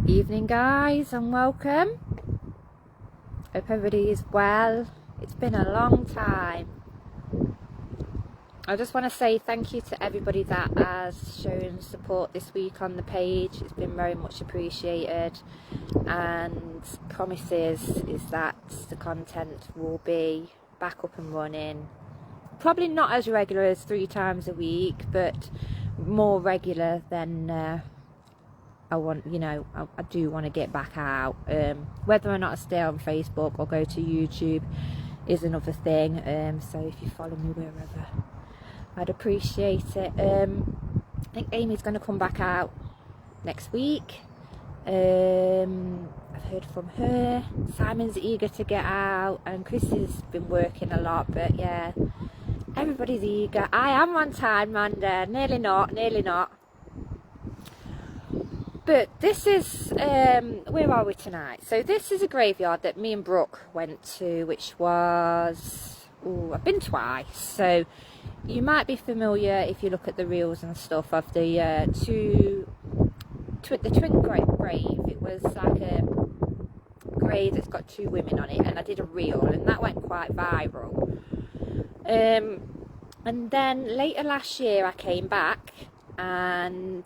Evening guys, and welcome. Hope everybody is well. It's been a long time. I just want to say thank you to everybody that has shown support this week on the page. It's been very much appreciated, and promises is that the content will be back up and running. Probably not as regular as 3 times a week, but more regular than I want. You know, I do want to get back out. Whether or not I stay on Facebook or go to YouTube is another thing. So if you follow me wherever, I'd appreciate it. I think Amy's going to come back out next week. I've heard from her. Simon's eager to get out, and Chris has been working a lot, but yeah, everybody's eager. I am on time, Manda. Nearly not. But this is, where are we tonight? So this is a graveyard that me and Brooke went to, which was, I've been twice. So you might be familiar if you look at the reels and stuff of the twin grave. It was like a grave that's got 2 women on it, and I did a reel, and that went quite viral. And then later last year I came back, and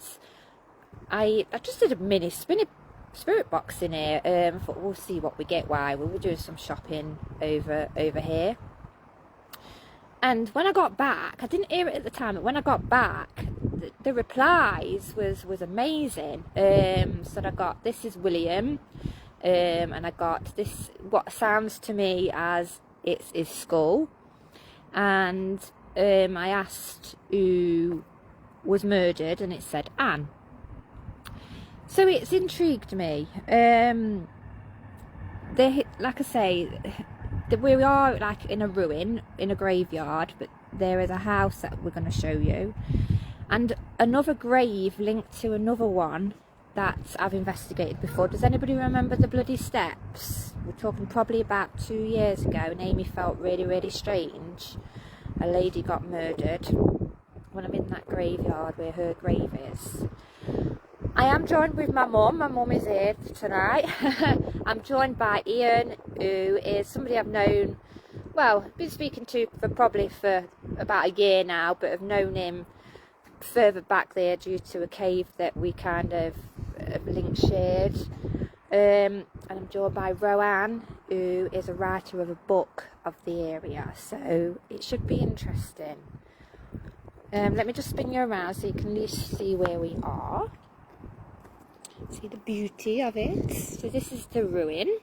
I just did a mini spirit box in here. Thought we'll see what we get while we were doing some shopping over here. And when I got back, I didn't hear it at the time, but when I got back, the replies was amazing. So I got, this is William, and I got this, what sounds to me as it's his skull. And I asked who was murdered, and it said Anne. So it's intrigued me. Like I say, we are like in a ruin, in a graveyard, but there is a house that we're going to show you, and another grave linked to another one that I've investigated before. Does anybody remember the bloody steps? We're talking probably about 2 years ago, and Amy felt really strange. A lady got murdered. When I'm in that graveyard where her grave is, I am joined with my mum. My mum is here tonight. I'm joined by Ian, who is somebody I've known, well, been speaking to for about a year now, but have known him further back there due to a cave that we kind of link shared. And I'm joined by Roanne, who is a writer of a book of the area, so it should be interesting. Let me just spin you around so you can at least see where we are. See the beauty of it. So this is the ruin.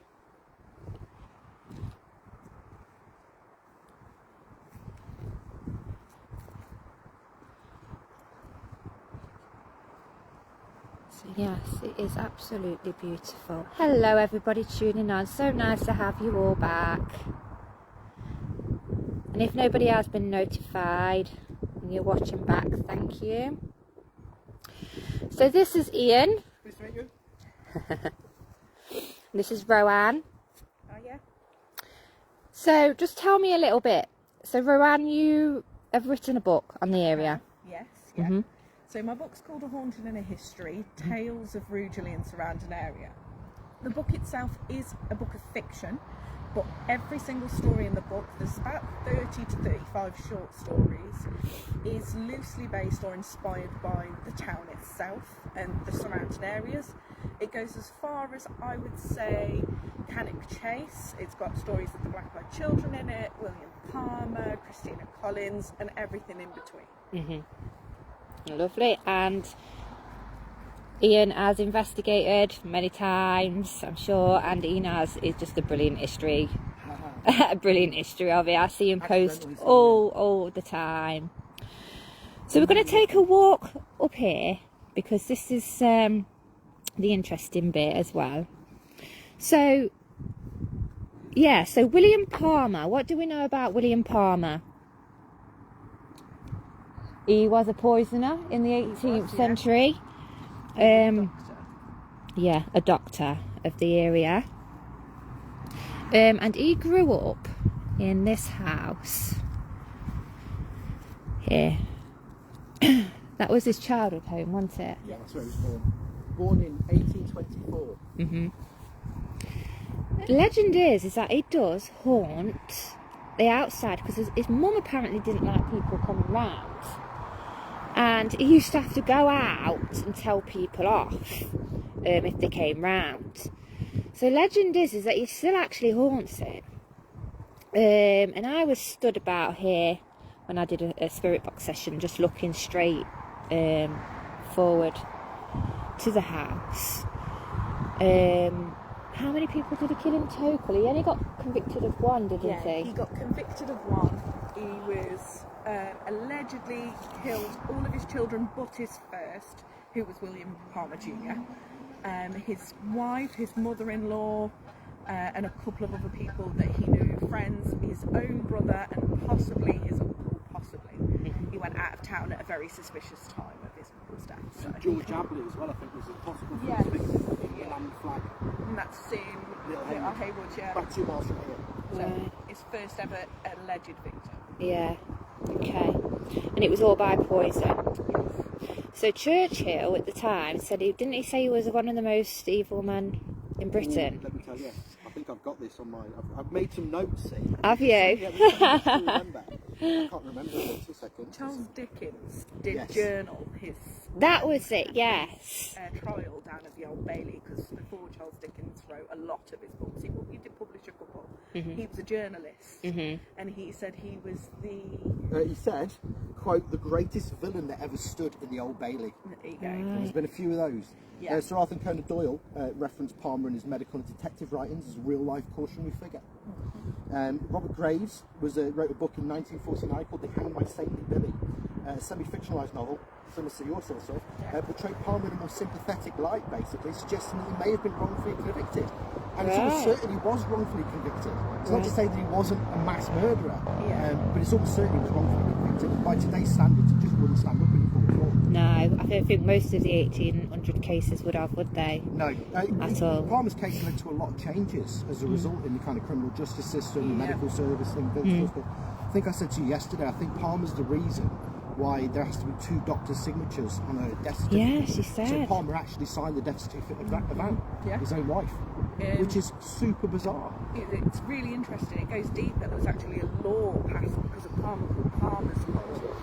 So yes, it is absolutely beautiful. Hello everybody tuning on. So nice to have you all back. And if nobody has been notified and you're watching back, thank you. So this is Ian. Nice to meet you. This is Roanne. Oh yeah. So just tell me a little bit. So Roanne, you have written a book on the area. Yes, yeah. So my book's called A Haunting and a History, Tales of Rugeley and Surrounding Area. The book itself is a book of fiction, but every single story in the book, there's about 30 to 35 short stories, is loosely based or inspired by the town itself and the surrounding areas. It goes as far as, I would say, Cannock Chase. It's got stories of the Black-Eyed Children in it, William Palmer, Christina Collins, and everything in between. Lovely. And Ian has investigated many times, I'm sure, and Ian is just a brilliant history. A brilliant history of it. I see him post all the time. So we're going to take a walk up here, because this is the interesting bit as well. So yeah, so William Palmer, what do we know about William Palmer? He was a poisoner in the 18th century. Yeah, a doctor of the area. And he grew up in this house here. That was his childhood home, wasn't it? Yeah, that's where he was born. Born in 18 1924. Legend is that it does haunt the outside, because his mum apparently didn't like people coming round, and he used to have to go out and tell people off if they came round. So legend is that he still actually haunts it. And I was stood about here when I did a spirit box session, just looking straight forward to the house. How many people did he kill in total? He only got convicted of one, didn't he? He got convicted of one. He was allegedly killed all of his children but his first, who was William Palmer Jr. His wife, his mother-in-law, and a couple of other people that he knew, friends, his own brother, and possibly his uncle, possibly. He went out of town at a very suspicious time of his uncle's death. So George Abley as well, I think, was it possible for him to be in the land flag? And that's in Little Haywood, yeah. About 2 miles from here. So his first ever alleged victim. Yeah. Okay. And it was all by poison. So Churchill at the time said didn't he say he was one of the most evil men in Britain? Let me tell you, I think I've got this on my. I've made some notes. See? Have you? Yeah, I can't remember it. 2 seconds. Charles Dickens did journal his. That was it. Yes. Trial down at the Old Bailey, because before Charles Dickens wrote a lot of his books, he did publish a couple. He was a journalist, and he said he was the. He said, "quote the greatest villain that ever stood in the Old Bailey." There you go. There's been a few of those. Yeah. Sir Arthur Conan Doyle referenced Palmer in his medical and detective writings as a real-life cautionary figure. Robert Graves wrote a book in 1949 called The Hang My Saintly Billy, a semi-fictionalised novel, similar to yours sort of, portrayed Palmer in a more sympathetic light, basically, suggesting that he may have been wrongfully convicted. And it's almost certain he was wrongfully convicted. It's not to say that he wasn't a mass murderer, but it's almost certain he was wrongfully convicted. And by today's standards, it just wouldn't stand up in court at all. No, I don't think most of the 1800 cases would have, would they? No. At all. Palmer's case led to a lot of changes as a result in the kind of criminal justice system, the medical service thing. But I think I said to you yesterday, I think Palmer's the reason why there has to be 2 doctors' signatures on a death certificate. Yes, she said. So Palmer actually signed the death certificate of Anne, his own wife, which is super bizarre. It's really interesting. It goes deeper. There was actually a law passed because of Palmer called Palmer's Law.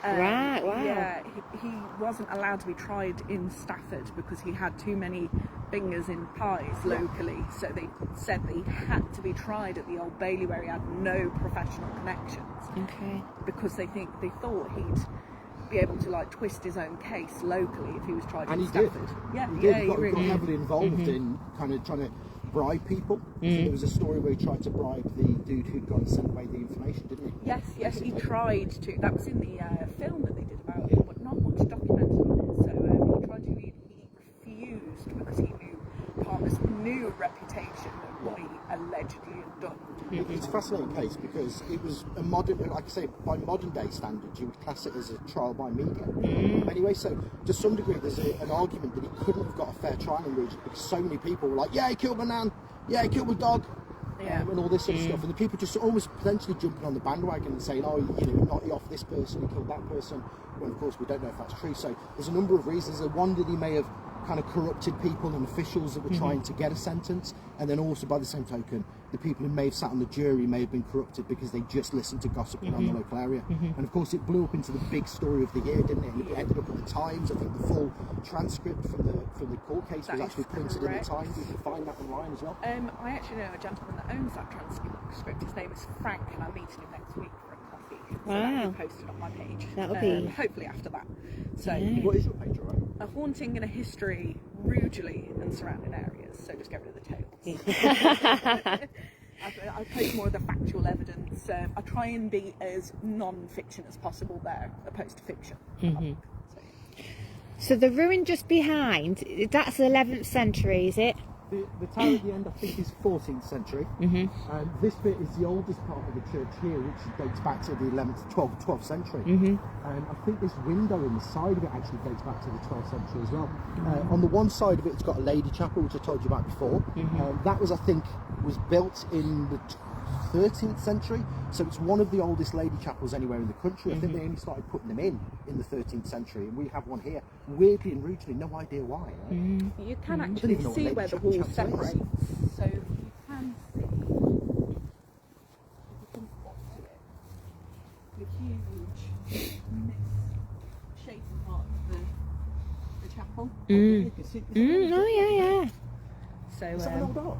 Right, wow. Yeah, he wasn't allowed to be tried in Stafford because he had too many fingers in pies locally. So they said that he had to be tried at the Old Bailey, where he had no professional connections. Okay. Because they thought he'd be able to like twist his own case locally if he was tried And in he Stafford. did. Yeah, He did. he Got really heavily involved in kind of trying to bribe people. So there was a story where he tried to bribe the dude who'd gone and sent away the information, didn't he? Yes, he tried to. That was in the film that they did about him, but not much documented on it. So he tried to. He refused because he knew Palmer's new reputation and what he allegedly had done. It's a fascinating case because it was a modern, like I say, by modern day standards, you would class it as a trial by media. Anyway, so to some degree, there's an argument that he couldn't have got a fair trial in Rugeleys because so many people were like, yeah, he killed my nan, yeah, he killed my dog. And all this sort of stuff, and the people just almost potentially jumping on the bandwagon and saying, oh, you know, not off this person, he killed that person, when of course we don't know if that's true. So there's a number of reasons. There's one that he may have kind of corrupted people and officials that were trying to get a sentence, and then also by the same token, the people who may have sat on the jury may have been corrupted because they just listened to gossip around the local area. And of course it blew up into the big story of the year, didn't it? And it ended up in the Times. I think the full transcript from the court case was actually printed in the Times. You can find that online as well. I actually know a gentleman that owns that transcript. His name is Frank, and I'm meeting him next week for a coffee. So that'll be posted on my page. That'll be hopefully after that. So What is your page, all right? A haunting and a history, Rugeley and surrounding areas. So just get rid of the tales. I post more of the factual evidence. I try and be as non-fiction as possible there, opposed to fiction. So the ruin just behind, that's the 11th century, is it? The tower at the end, I think, is 14th century. This bit is the oldest part of the church here, which dates back to the 12th century. I think this window in the side of it actually dates back to the 12th century as well. On the one side of it, it's got a lady chapel, which I told you about before. That was, I think, was built in the 13th century. So it's one of the oldest lady chapels anywhere in the country. I think they only started putting them in the 13th century, and we have one here. Weirdly in Rugeley, no idea why. Right? You can I don't actually even know what see Lady where the Chapel wall Chapel is. separates. So you can see, if you come up to it, the huge misshapen part of the chapel. You can see, Oh yeah. So is that an old arch?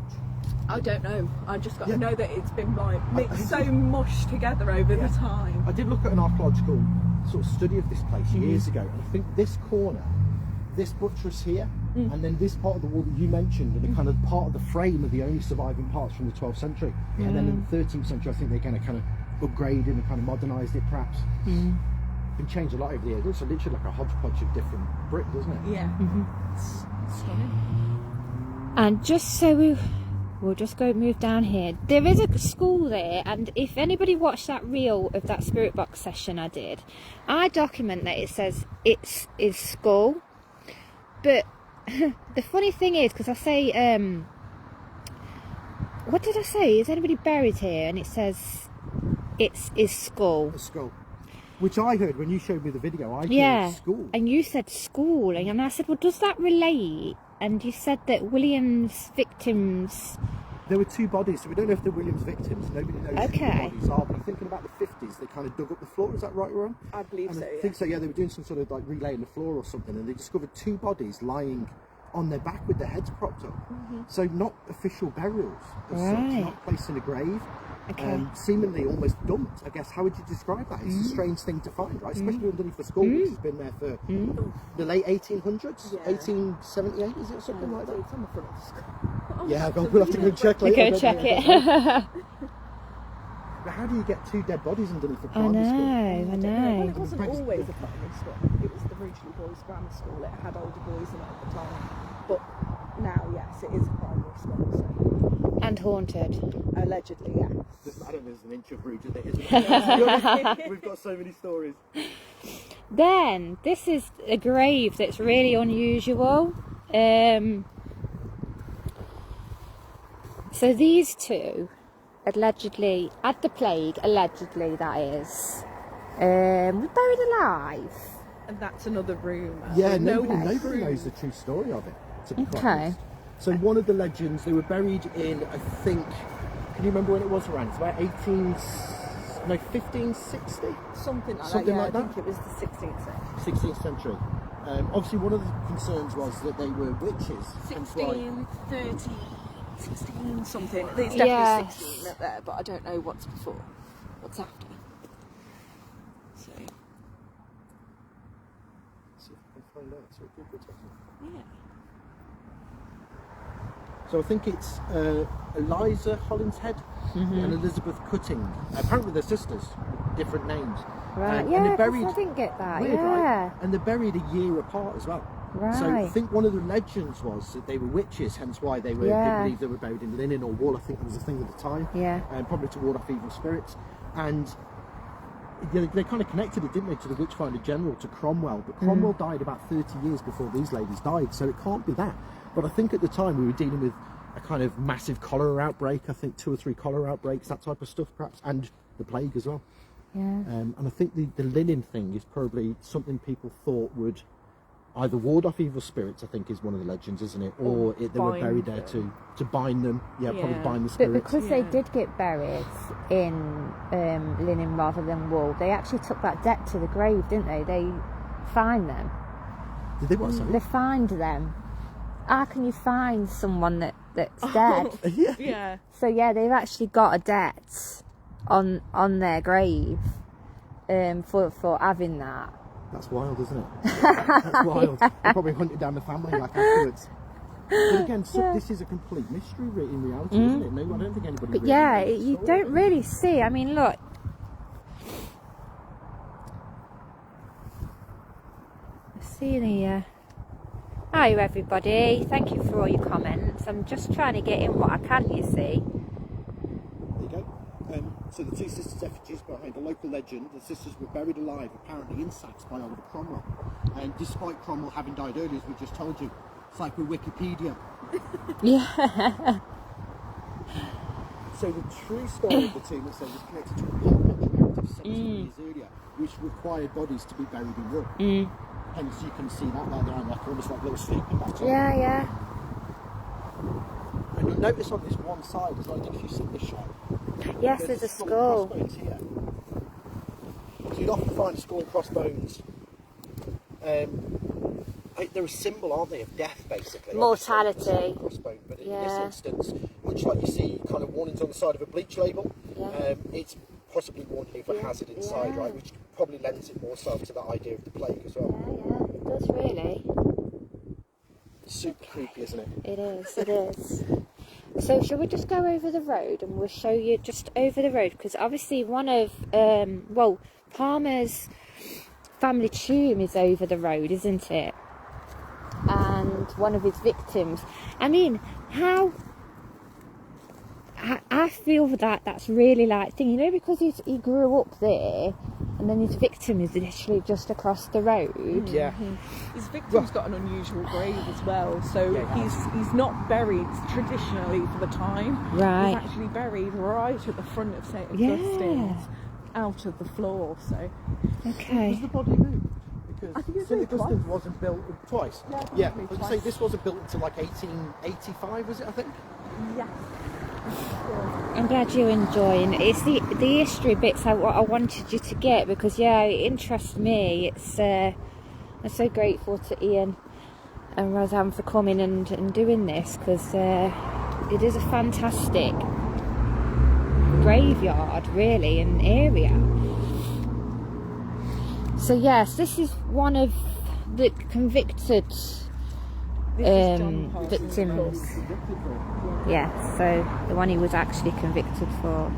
I don't know. I just got Yeah. to know that it's been like mixed so mushed together over the time. I did look at an archaeological sort of study of this place years ago, and I think this corner, this buttress here, and then this part of the wall that you mentioned, and the kind of part of the frame are the only surviving parts from the 12th century. And then in the 13th century, I think they kind of upgraded and kind of modernised it, perhaps. Been changed a lot over the years. It looks literally like a hodgepodge of different brick, doesn't it? Yeah. It's stunning. And just so we'll just go move down here. There is a school there, and if anybody watched that reel of that spirit box session I did, I document that it says it's is school. But the funny thing is, because I say, what did I say? Is anybody buried here? And it says it's is school. A skull. Which I heard when you showed me the video. I Yeah, heard school. and you said school, and I said, well, does that relate? And you said that William's victims. There were two bodies, so we don't know if they're William's victims. Nobody knows who Okay. the bodies are. But I'm thinking about the 50s, they kind of dug up the floor. Is that right, Ron? I believe And so, I think so, yeah. They were doing some sort of like relaying the floor or something, and they discovered two bodies lying on their back with their heads propped up. So not official burials as such, Right. not placed in a grave. Okay. Seemingly almost dumped, I guess. How would you describe that? It's a strange thing to find, right? Especially underneath the school, which has been there for the late 1800s, Yeah. 1878, is it, something like that? It's on the front of the skull. Yeah, we'll have to go check later. Go don't we? check I don't know. it. But how do you get two dead bodies underneath the I primary school? know. Well, it wasn't always a primary school. It was the Rugeley Boys Grammar School. It had older boys in it at the time. But now, yes, it is a primary school. So And haunted. allegedly, yeah. I don't think there's an inch of Rugeley, isn't it? We've got so many stories. Then this is a grave that's really unusual. So these two allegedly had the plague. Allegedly, that is. Were buried alive. And that's another rumour. Yeah, No nobody proof. knows the true story of it, to be quite Okay. honest. So one of the legends, they were buried in, I think, can you remember when it was around? It's about 1560? Something like Something that. like I that? think it was the 16th century. 16th century. Obviously, one of the concerns was that they were witches. hence why- 16, 30, 16 something. It's definitely Yes. 16 up there, but I don't know what's before, what's after. So, See if I can find out. So Google tells me. yeah. So I think it's Eliza Hollinshead and Elizabeth Cutting. Apparently they're sisters with different names. Right. And Yeah, they're 'cause buried, I didn't get that. weird, Yeah. right? And they're buried a year apart as well. So I Right. think one of the legends was that they were witches, hence why they were Yeah. they believed they were buried in linen or wool. I think that was a thing at the time. Yeah. Probably to ward off evil spirits. And they kind of connected it, didn't they, to the Witchfinder General, to Cromwell. But Cromwell died about 30 years before these ladies died, so it can't be that. But I think at the time we were dealing with a kind of massive cholera outbreak. I think 2 or 3 cholera outbreaks, that type of stuff perhaps, and the plague as well. Yeah. And I think the linen thing is probably something people thought would either ward off evil spirits, I think is one of the legends, isn't it? Or they were bind buried there them. to bind them. Yeah, probably Yeah. bind the But spirits. because they Yeah. did get buried in linen rather than wool, they actually took that debt to the grave, didn't they? They fined them. Did they what, sorry? They fined them. How can you find someone that's dead? Yeah. Yeah. So yeah, they've actually got a debt on their grave for having that. That's wild, isn't it? That's wild. They probably hunted down the family like afterwards. But again, so this is a complete mystery in reality, isn't it? No, I don't think anybody. But really yeah, knows the you story. don't really see. I mean, look. See in here. Hi everybody, thank you for all your comments. I'm just trying to get in what I can, you see. There you go. So the two sisters' effigies behind a local legend. The sisters were buried alive, apparently in sacks by Oliver Cromwell. And despite Cromwell having died early, as we just told you, it's like with Wikipedia. Yeah. So the true story of the tomb, it says, is connected to a parliamentary act of 17 years earlier, which required bodies to be buried in wood. Hence, you can see that there, like almost like little sleeping bags. Yeah, yeah. And you'll notice on this one side, as I don't know if you've seen this shot. Yes, there's a skull. Crossbones here. So you'd often find skull and crossbones. They're a symbol, aren't they, of death, basically. Mortality. Crossbone, but in Yeah. this instance, much like you see kind of warnings on the side of a bleach label, Yeah. it's possibly warning of a hazard inside, right? Which probably lends it more so to that idea of the plague as well. Yeah, it does really. Super creepy, isn't it? It is, it is. So shall we just go over the road and we'll show you just over the road, because obviously one of, well, Palmer's family tomb is over the road, isn't it? And one of his victims. I mean, how... I feel that's really like thing, you know, because he grew up there, and then his victim is literally just across the road. Yeah. His victim's got an unusual grave as well, so he's not buried traditionally for the time. Right. He's actually buried right at the front of St Augustine's, out of the floor. So. Okay. Was the body moved? I think Because it's St moved Augustine's wasn't built twice. Yeah, I was say this wasn't built until like 1885, was it? I think. Yeah. I'm glad you're enjoying it. It's the history bits I wanted you to get, because yeah, it interests me. It's I'm so grateful to Ian and Rosanne for coming and doing this, because it is a fantastic graveyard really, and area. So yes, this is one of the convicted victims. Yeah, so the one he was actually convicted for.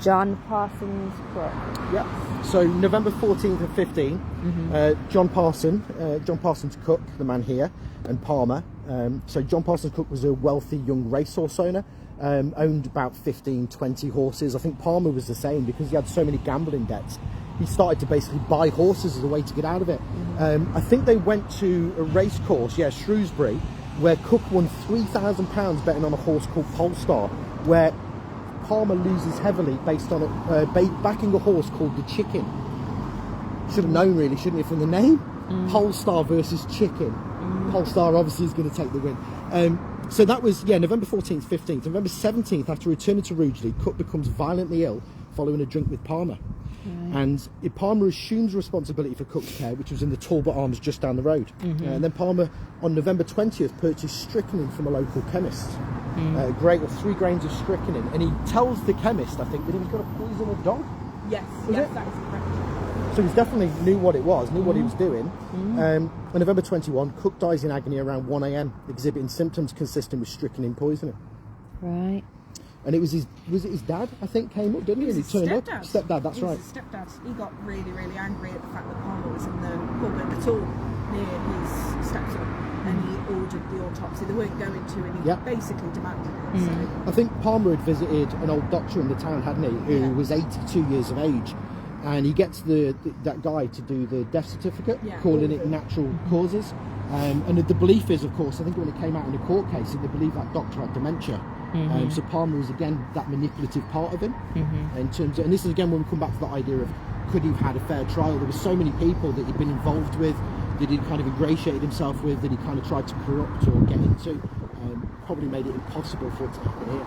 John Parsons Cook. Yeah. So November 14th and 15, John Parsons Cook, the man here, and Palmer. So John Parsons Cook was a wealthy young racehorse owner, owned about 15, 20 horses. I think Palmer was the same, because he had so many gambling debts. He started to basically buy horses as a way to get out of it. I think they went to a race course, Shrewsbury, where Cook won £3,000 betting on a horse called Polestar, where Palmer loses heavily based on backing a horse called the Chicken. Should have known really, shouldn't he, from the name? Polestar versus Chicken. Polestar obviously is going to take the win. So that was, November 14th, 15th. November 17th, after returning to Rugeley, Cook becomes violently ill following a drink with Palmer. And Palmer assumes responsibility for Cook's care, which was in the Talbot Arms just down the road. And then Palmer, on November 20th, purchased strychnine from a local chemist. 3 grains of strychnine. And he tells the chemist, I think, that he was going to poison a dog. Yes, that is correct. So he definitely knew what it was, knew what he was doing. On November 21, Cook dies in agony around 1 a.m, exhibiting symptoms consistent with strychnine poisoning. Right. And it was his dad, I think, came up, didn't he? It was his turned stepdad. up. Stepdad, that's right. His stepdad. He got really, really angry at the fact that Palmer was in the pub at all near his stepson, and he ordered the autopsy. They weren't going to, and he basically demanded it. So. I think Palmer had visited an old doctor in the town, hadn't he, who was 82 years of age. And he gets that guy to do the death certificate, calling it natural causes. And the belief is, of course, I think when it came out in the court case, they believe that doctor had dementia. So Palmer is again that manipulative part of him. In terms of, and this is again when we come back to the idea of, could he have had a fair trial? There were so many people that he'd been involved with, that he'd kind of ingratiated himself with, that he kind of tried to corrupt or get into. Probably made it impossible for it to happen here.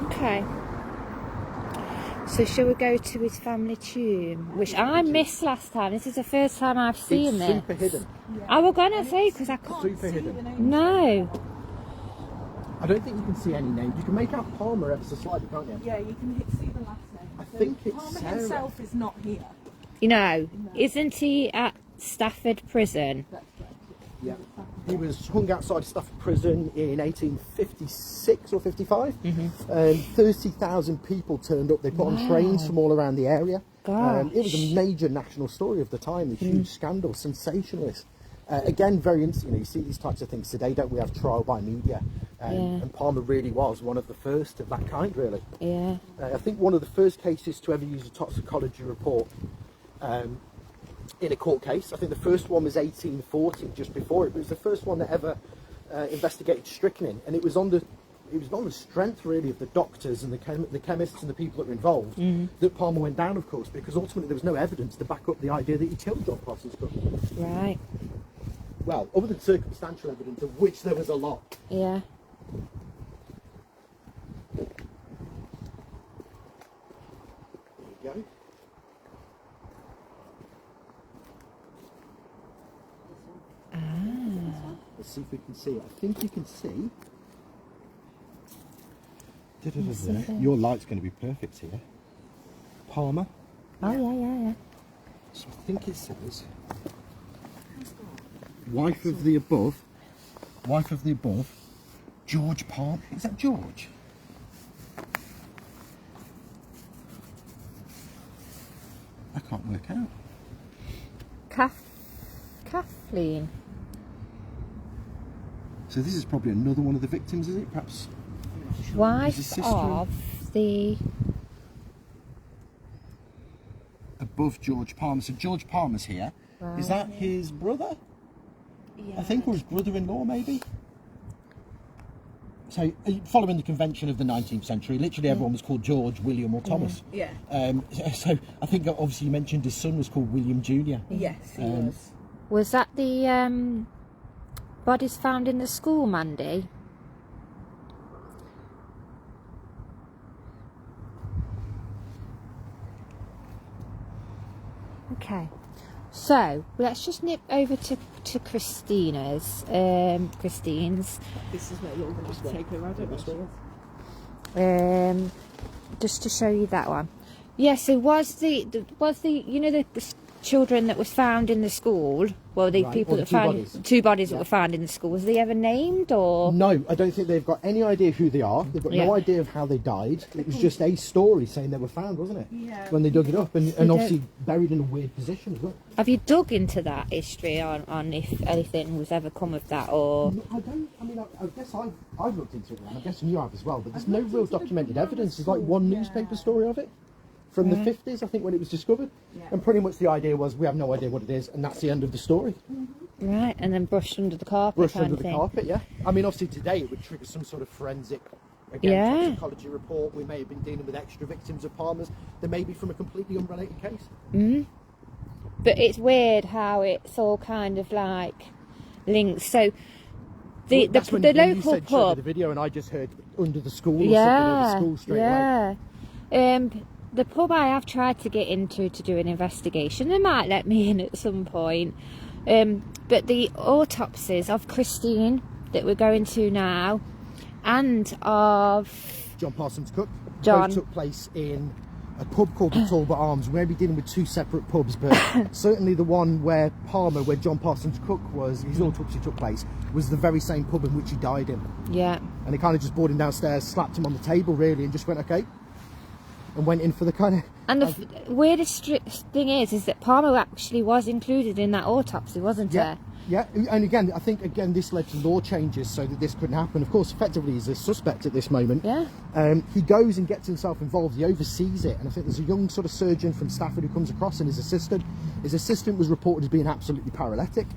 Okay. So shall we go to his family tomb, which I missed last time. This is the first time I've seen It's it. super hidden. I was gonna say, because I can't. Super hidden. No. I don't think you can see any names. You can make out Palmer ever so slightly, can't you? Yeah, you can see the last name. I think it's Palmer Sarah. himself is not here. You know, isn't he at Stafford Prison? That's correct. Yeah. He was hung outside Stafford Prison in 1856 or 55. 30,000 people turned up. They put on trains from all around the area. It was a major national story of the time, a huge scandal, sensationalist. Again, very interesting. You see these types of things today, don't we? Have trial by media. And Palmer really was one of the first of that kind, really. Yeah. I think one of the first cases to ever use a toxicology report in a court case. I think the first one was 1840, just before it, but it was the first one that ever investigated strychnine, and it was on the strength really of the doctors and the chemists and the people that were involved that Palmer went down, of course, because ultimately there was no evidence to back up the idea that he killed John Parsons Cook. Right. Well, other than circumstantial evidence, of which there was a lot. Yeah. There you go. Let's see if we can see it. I think you can see. Your light's going to be perfect here. Palmer. Oh, yeah. So I think it says wife of the above, George Palmer. Is that George? I can't work out. Kathleen. So this is probably another one of the victims, is it? Perhaps. Wife of the... Above George Palmer. So George Palmer's here. Right. Is that his brother? Yeah. I think, or his brother-in-law, maybe? So, following the convention of the 19th century, literally everyone was called George, William or Thomas. Yeah. So, I think obviously you mentioned his son was called William Jr. Yes, he was. Was that the bodies found in the school, Mandy? Okay, so let's just nip over to Christina's. Christine's. This is where you're going to have to take her. I don't know. Just to show you that one. Yeah. So was the you know the children that was found in the school? Well, the Right, people or the that two found bodies. two bodies that were found in the school. Was they ever named or? No, I don't think they've got any idea who they are. They've got no idea of how they died. It was just a story saying they were found, wasn't it? Yeah. When they dug it up, and obviously buried in a weird position as well. Have you dug into that history on if anything was ever come of that or? I guess I've looked into it, and I'm guessing you have as well, but there's no real documented evidence. There's like one newspaper story of it from the 50s, I think, when it was discovered. Yeah. And pretty much the idea was we have no idea what it is, and that's the end of the story. Right, and then brushed under the carpet. Brushed kind under of the thing. carpet, yeah. I mean, obviously today it would trigger some sort of forensic toxicology report. We may have been dealing with extra victims of Palmer's. They may be from a completely unrelated case. But it's weird how it's all kind of like linked. So the When you local said show me pub, the video, and I just heard under the school or something, or the school straight away. The pub I have tried to get into to do an investigation. They might let me in at some point. But the autopsies of Christine that we're going to now, and of John Parsons Cook. John. Both took place in a pub called the Talbot Arms. We're maybe dealing with two separate pubs, but certainly the one where Palmer, where John Parsons Cook was, his autopsy took place, was the very same pub in which he died in. Yeah. And they kind of just brought him downstairs, slapped him on the table really, and just went, okay, and went in for the kind of... And the weirdest thing is that Palmer actually was included in that autopsy, wasn't Yeah, it? yeah, and again, I think this led to law changes so that this couldn't happen. Of course, effectively, he's a suspect at this moment. Yeah. He goes and gets himself involved. He oversees it, and I think there's a young sort of surgeon from Stafford who comes across, and his assistant. His assistant was reported as being absolutely paralytic.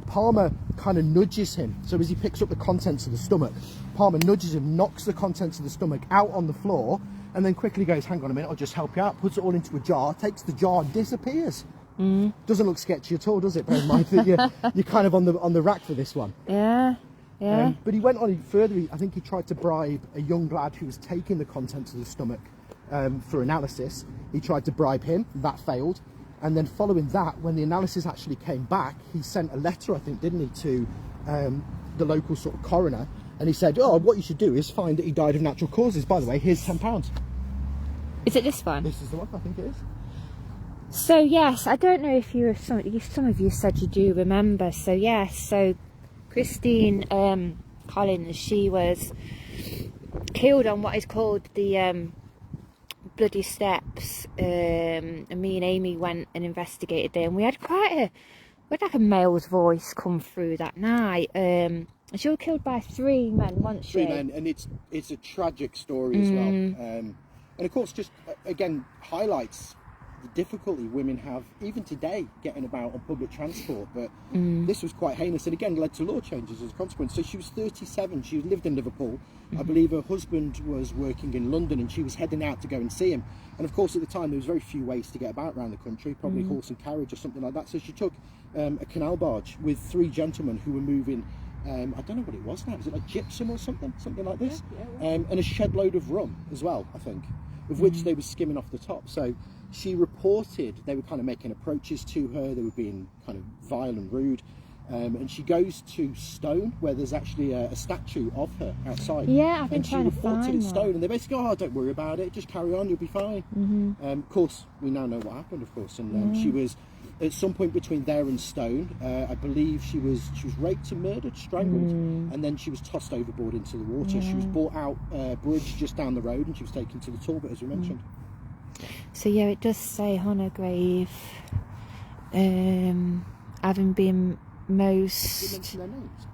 Palmer kind of nudges him. So as he picks up the contents of the stomach, Palmer nudges him, knocks the contents of the stomach out on the floor, and then quickly goes, hang on a minute, I'll just help you out, puts it all into a jar, takes the jar, disappears. Doesn't look sketchy at all, does it? Bear in mind that you're kind of on the rack for this one. Yeah. Yeah. But he went on further. I think he tried to bribe a young lad who was taking the contents of the stomach for analysis. He tried to bribe him. That failed. And then following that, when the analysis actually came back, he sent a letter, I think, didn't he, to the local sort of coroner. And he said, oh, what you should do is find that he died of natural causes. By the way, here's £10. Is it this one? This is the one, I think it is. So yes, I don't know if some of you said you do remember. So yes, so Christine Collins, she was killed on what is called the Bloody Steps. And me and Amy went and investigated there, and we had like a male's voice come through that night. And she was killed by 3 men, wasn't she? 3 men, and it's a tragic story as well. And of course, just again highlights the difficulty women have, even today, getting about on public transport. But this was quite heinous, and again led to law changes as a consequence. So she was 37, she lived in Liverpool. I believe her husband was working in London, and she was heading out to go and see him. And of course, at the time, there was very few ways to get about around the country, probably horse and carriage or something like that. So she took a canal barge with 3 gentlemen who were moving, I don't know what it was now, was it like gypsum or something like this? And a shed load of rum as well, I think, of which they were skimming off the top. So she reported they were kind of making approaches to her, they were being kind of vile and rude. And she goes to Stone, where there's actually a statue of her outside. Yeah, I've been trying to find And she reported at that. Stone, and they basically, oh, don't worry about it, just carry on, you'll be fine. Of course, we now know what happened, of course. And she was, at some point between there and Stone, I believe she was raped and murdered, strangled, and then she was tossed overboard into the water. She was brought out a bridge just down the road, and she was taken to the Talbot, as we mentioned. So yeah, it does say on her grave, having been Did you most... mention their names?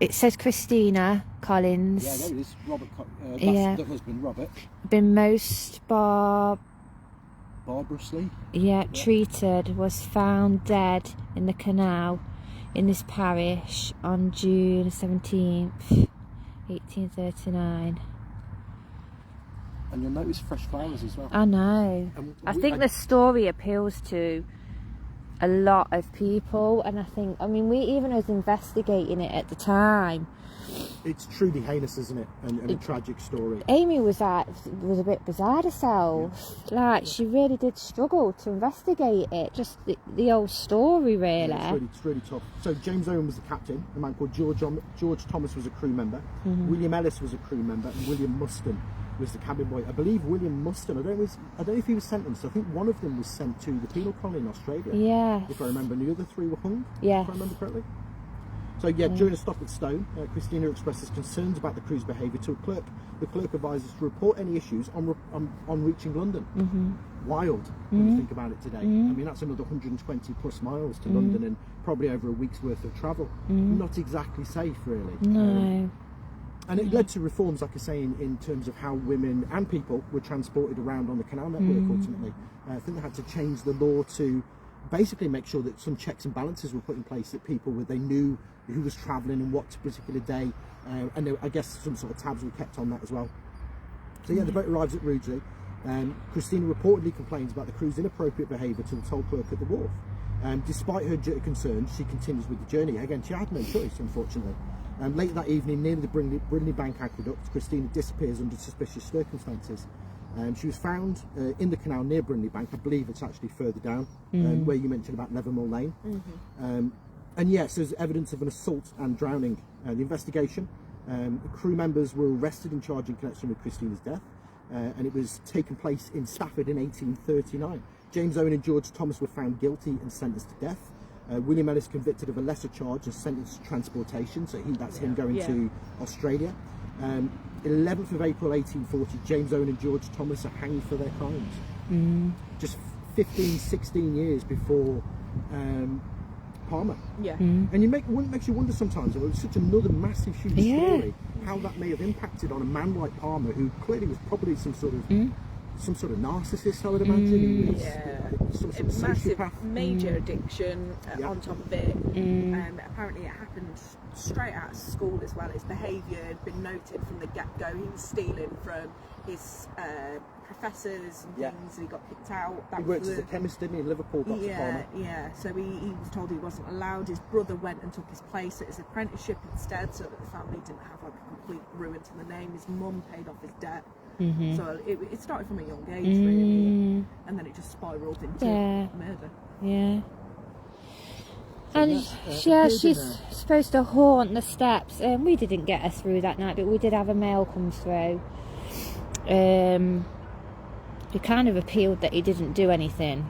It says Christina Collins. Yeah, there it is. Robert, that's Yeah. the husband, Robert. Been most Barbarously. treated, was found dead in the canal in this parish on June 17th, 1839. And you'll notice fresh flowers as well. I know. And I think the story appeals to a lot of people, and I mean, we even was investigating it at the time. It's truly heinous, isn't it? And a tragic story. Amy was a bit beside herself. Like, she really did struggle to investigate it. Just the whole story, really. Yeah, it's really tough. So James Owen was the captain. A man called George Thomas was a crew member. William Ellis was a crew member, and William Muston was the cabin boy. I believe William Muston, I don't know if he was sentenced. I think one of them was sent to the penal colony in Australia. Yeah. If I remember, and the other 3 were hung. Yeah. If I remember correctly. So yeah, during a stop at Stone, Christina expresses concerns about the crew's behaviour to a clerk. The clerk advises to report any issues on reaching London. Wild when you think about it today. I mean, that's another 120 plus miles to London, and probably over a week's worth of travel. Not exactly safe, really. No. And it led to reforms, like I say, in terms of how women and people were transported around on the canal network. Ultimately, I think they had to change the law to basically make sure that some checks and balances were put in place, that people they knew who was travelling and what particular day, and I guess some sort of tabs were kept on that as well. So yeah, the boat arrives at Rugeley. Christina reportedly complains about the crew's inappropriate behaviour to the toll clerk at the wharf. Despite her concerns, she continues with the journey. Again, she had no choice, unfortunately. Late that evening, near the Brindley Bank Aqueduct, Christina disappears under suspicious circumstances. She was found in the canal near Brindley Bank. I believe it's actually further down, where you mentioned about Levermore Lane. And yes, there's evidence of an assault and drowning. The investigation, crew members were arrested and charged in connection with Christina's death, and it was taken place in Stafford in 1839. James Owen and George Thomas were found guilty and sentenced to death. William Ellis convicted of a lesser charge and sentenced to transportation, so that's him going to Australia. 11th of April 1840, James Owen and George Thomas are hanged for their crimes. Just 15, 16 years before Palmer. Yeah. And makes you wonder sometimes, it was such another massive, huge story, how that may have impacted on a man like Palmer, who clearly was probably some sort of narcissist, I would imagine. He was some sort of massive, sociopath. major addiction on top of it. Apparently it happened straight out of school as well. His behaviour had been noted from the get-go. He was stealing from his professors and things, and he got kicked out. He worked as a chemist, didn't he, in Liverpool? Yeah. So he was told he wasn't allowed. His brother went and took his place at his apprenticeship instead, so that the family didn't have like a complete ruin to the name. His mum paid off his debt. So it started from a young age, really, and then it just spiralled into murder. Yeah. So And she's supposed to haunt the steps. We didn't get her through that night, but we did have a mail come through. He kind of appealed that he didn't do anything.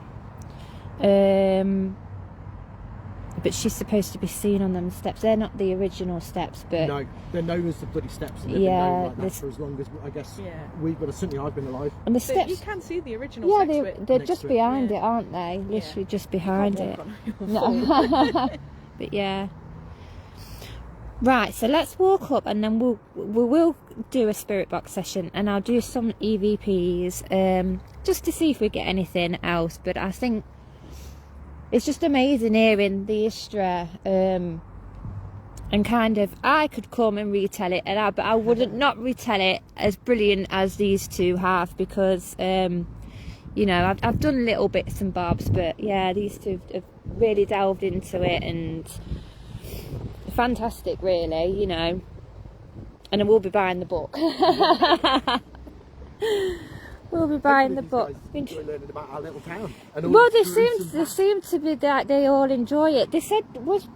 But she's supposed to be seen on them steps. They're not the original steps, but no, they're known as the bloody steps, and they've been known like that for as long as I guess certainly I've been alive. And the But steps, you can see the original steps. they're next just to it. behind it, aren't they? Literally just behind it. No. But yeah. Right, so let's walk up and then we will do a spirit box session, and I'll do some EVPs just to see if we get anything else. But I think it's just amazing hearing the history, and kind of I could come and retell it, but I wouldn't not retell it as brilliant as these two have, because you know, I've done little bits and bobs, but yeah, these two have really delved into it, and fantastic, really, you know. And I will be buying the book. We'll be buying the book. Enjoy learning about our little town. Well, they seem to be that they all enjoy it. They said, was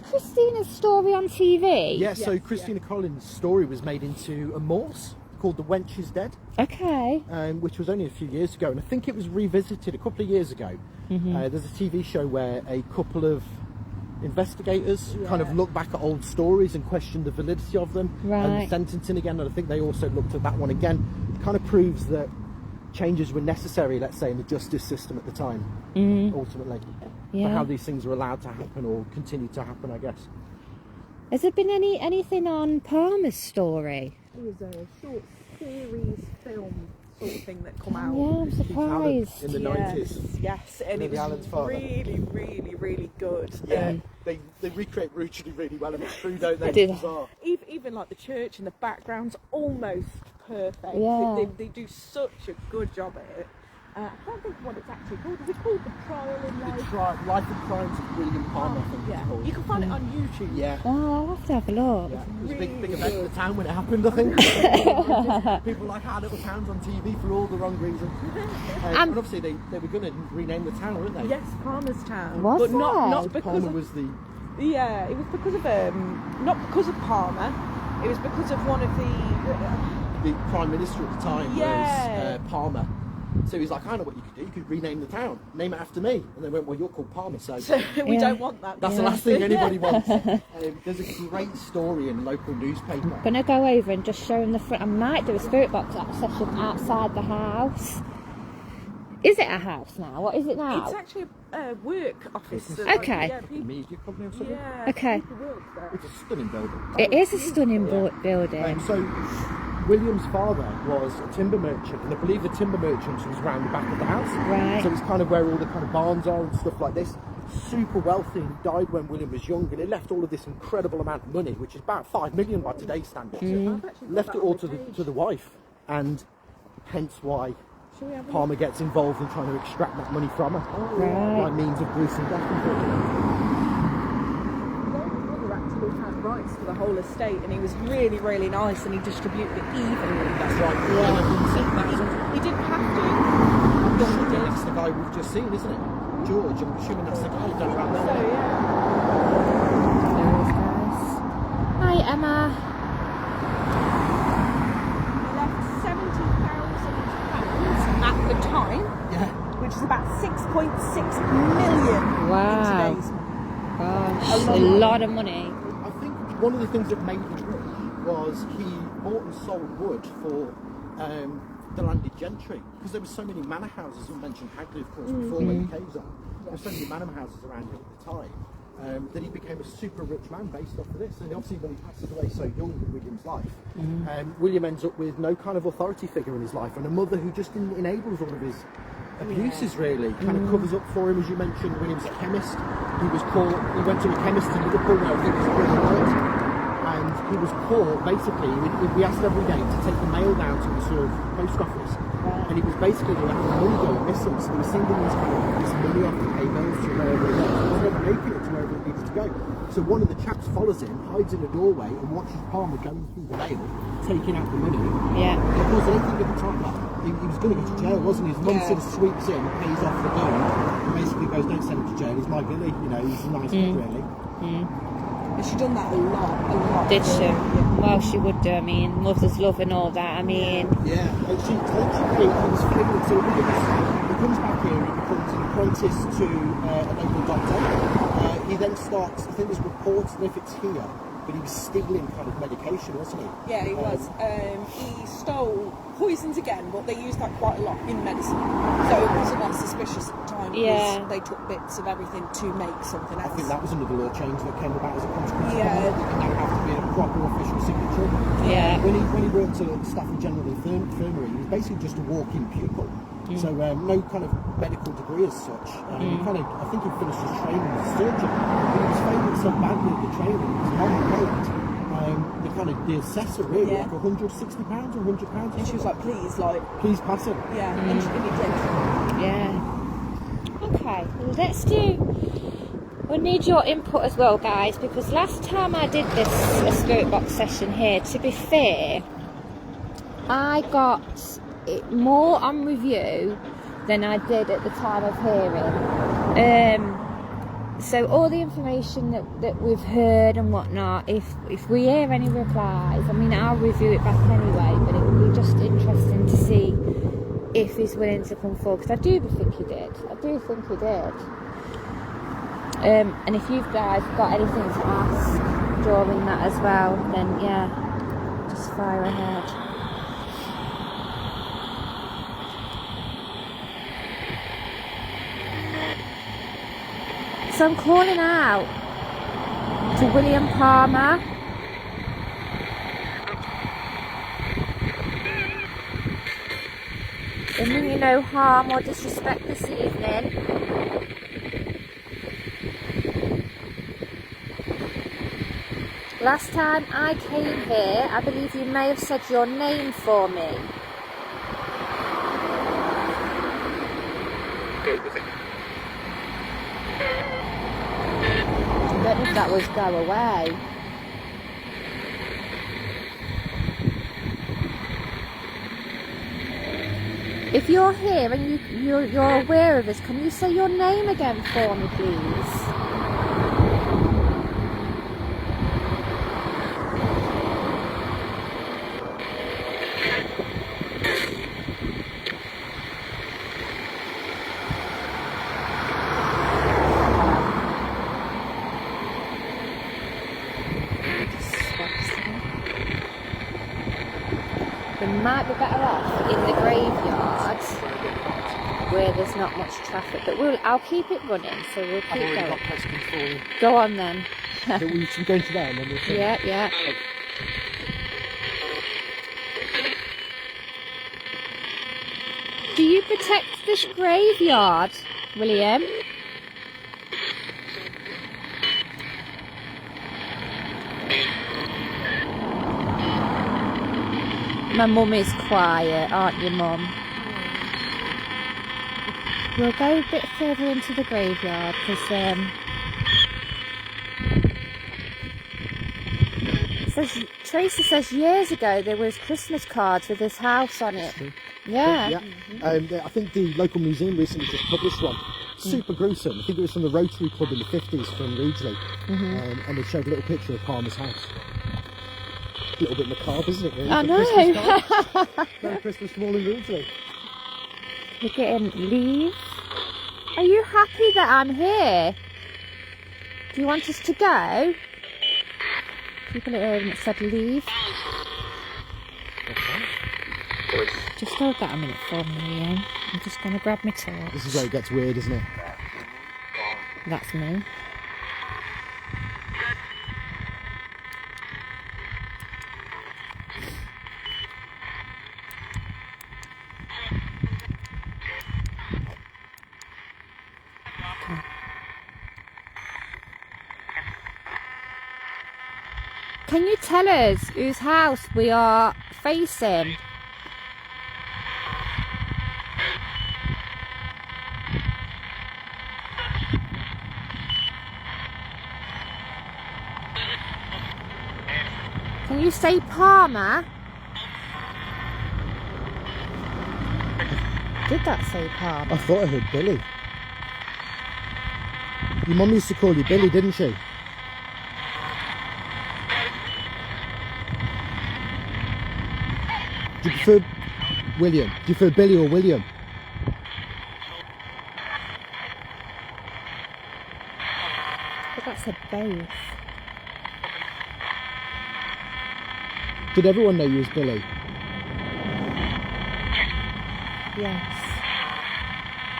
Christina's story on TV? Yeah, so Christina Collins' story was made into a morse called The Wench is Dead. Okay. Which was only a few years ago, and I think it was revisited a couple of years ago. There's a TV show where a couple of investigators kind of look back at old stories and question the validity of them, and sentencing again, and I think they also looked at that one again. It kind of proves that changes were necessary, let's say, in the justice system at the time, ultimately, for how these things were allowed to happen or continue to happen, I guess. Has there been anything on Palmer's story? It was a short series film sort of thing that come out. Yeah, I'm surprised. In the 90s. Yes, and it was really, really, really good. Yeah, they recreate Rugeley really well, and it's true, don't they? Did It's bizarre. Even like the church in the background's almost perfect. Yeah. They do such a good job at it. I can't think of what it's actually called. Is it called The Trial in Life? Life and Crimes of William Palmer, I think it's called. You can find it on YouTube. Yeah. Oh, I'll have to have a look. Yeah. It was a big event in the town when it happened, I think. People like our little towns on TV for all the wrong reasons. And obviously they were going to rename the town, weren't they? Yes, Palmer's Town. Was but it? not because Palmer of, was the... Yeah, it was because of not because of Palmer. It was because of one of the Prime Minister at the time Yeah. was Palmer. So he was like, I know what you could do. You could rename the town, name it after me. And they went, well, you're called Palmer, so we don't want that. that's the last thing anybody wants. There's a great story in a local newspaper. I'm gonna go over and just show them the front. I might do a spirit box session outside the house. Is it a house now? What is it now? It's actually a work office. So Okay. Like, yeah, Media company or something. yeah, Okay. people work there. It's a stunning building. It is a stunning building. So William's father was a timber merchant, and I believe the timber merchant was around the back of the house. Right. So it's kind of where all the kind of barns are and stuff like this. Super wealthy. He died when William was young, and it left all of this incredible amount of money, which is about 5 million by today's standards. Left it all to the wife, and hence why Palmer gets involved in trying to extract that money from her by means of gruesome death, unfortunately. Brother actually had rights to the whole estate, and he was really, really nice, and he distributed it evenly. That's right. He didn't have to. I'm assuming that's the guy we've just seen, isn't it? George, I'm assuming that's the guy down around So there. yeah. Hi, Emma. He left £70,000 at the time, Yeah. which is about 6.6 million Wow. in today's money. Gosh, a lot of money. I think one of the things that made him rich was he bought and sold wood for the landed gentry, because there were so many manor houses. We mentioned Hagley, of course, before when the caves on. There were so many manor houses around here at the time that he became a super rich man based off of this. And obviously when he passes away so young in William's life, William ends up with no kind of authority figure in his life, and a mother who just enables all of his abuses, really. Kind of covers up for him, as you mentioned. William's a chemist. He went to a chemist in Liverpool where I think he was worked, and he was caught, basically, we asked every day to take the mail down to the sort of post office, and he was basically letting the money go missing, so he was sending this money off to pay bills to wherever he was. He was never making it to wherever it needed to go. So one of the chaps follows him, hides in a doorway, and watches Palmer going through the mail, taking out the money. Yeah. And of course, I don't think at the time, he was going to go to jail, wasn't he? His mum sort of sweeps in, pays off the bill, and basically goes, don't send him to jail, he's my Billy, you know, he's a nice kid, really. And she done that a lot. Did she? Well, she would do. I mean, mother's love and all that. I mean, Yeah, and she literally, he was failing, so he comes back here, he becomes an apprentice to a local doctor. He then starts, I think there's reports, and if it's here, but he was stealing kind of medication, wasn't he? Yeah, he was. He stole poisons again, but they used that quite a lot in medicine. So it wasn't that suspicious at the time because they took bits of everything to make something else. I think that was another law change that came about as a consequence of Yeah. that. It now have to be a proper official signature. Yeah. When he worked at Stafford General Infirmary, he was basically just a walk-in pupil. So no kind of medical degree as such. I think he finished his training as a surgeon, but he was failing so badly at the training, he was not paid. The assessor really, like £160 or £100. And she was like, please pass it. Yeah, and she did. Yeah. Okay, well, we'll need your input as well, guys, because last time I did a spirit box session here, to be fair, I got it more on review than I did at the time of hearing. So all the information that we've heard and whatnot, if we hear any replies, I mean, I'll review it back anyway, but it will be just interesting to see if he's willing to come forward, because I do think he did. And if you guys got anything to ask during that as well, then yeah, just fire ahead. So I'm calling out to William Palmer. They mean you no harm or disrespect this evening. Last time I came here, I believe you may have said your name for me. I don't know if that was go away. If you're here and you're aware of this, can you say your name again for me, please? We might be better off in the graveyard where there's not much traffic, but I'll keep it running, so we'll keep going. Go on then. We should go into that and then we'll Yeah. Do you protect this graveyard, William? My mum is quiet, aren't you, Mum? We'll go a bit further into the graveyard because Tracy says years ago there was Christmas cards with this house on it. Yeah. I think the local museum recently just published one. Super gruesome. I think it was from the Rotary Club in the 50s from Rugeley. And they showed a little picture of Palmer's house. A little bit macabre, isn't it? Really? I know. Merry Christmas from all in Rugeley. We're getting leave. Are you happy that I'm here? Do you want us to go? People at home that said leave. Just hold that a minute for me, Ian. I'm just going to grab my torch. This is where it gets weird, isn't it? That's me. Can you tell us whose house we are facing? Can you say Palmer? Did that say Palmer? I thought I heard Billy. Your mum used to call you Billy, didn't she? Do you prefer William? Do you prefer Billy or William? I think that said both. Did everyone know you as Billy? Yes.